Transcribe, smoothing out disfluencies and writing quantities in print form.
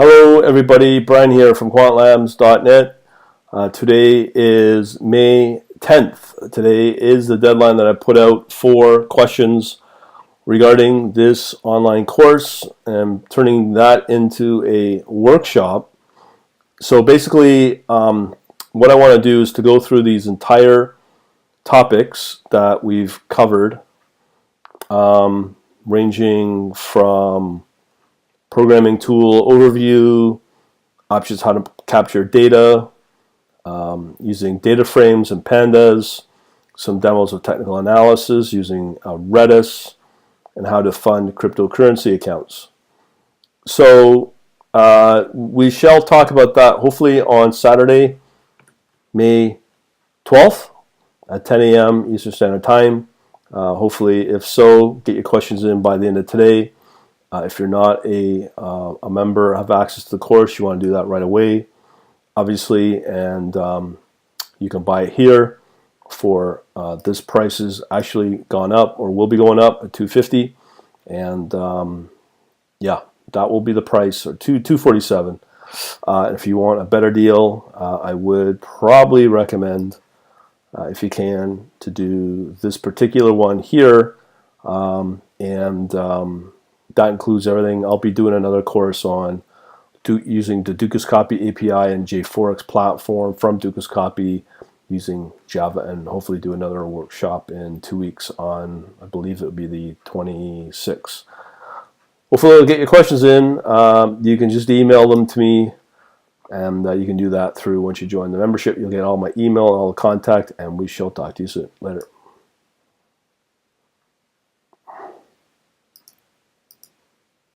Hello everybody, Brian here from quantlabs.net. Today is May 10th. Today is the deadline that I put out for questions regarding this online course and turning that into a workshop. So basically what I want to do is to go through these entire topics that we've covered, ranging from programming tool overview, options how to capture data, using data frames and pandas, some demos of technical analysis using Redis, and how to fund cryptocurrency accounts. So we shall talk about that hopefully on Saturday, May 12th at 10 a.m. Eastern Standard Time. Hopefully, if so, get your questions in by the end of today. If you're not a member, have access to the course, you want to do that right away, obviously, and you can buy it here for this price has actually gone up or will be going up at $250, and yeah, that will be the price, or $247. If you want a better deal, I would probably recommend, if you can, to do this particular one here, and that includes everything. I'll be doing another course on using the Dukascopy API and JForex platform from Dukascopy using Java, and hopefully do another workshop in 2 weeks on, I believe it would be the 26th. Hopefully I'll get your questions in. You can just email them to me, and you can do that through, once you join the membership, you'll get all my email and all the contact, and we shall talk to you soon. Later.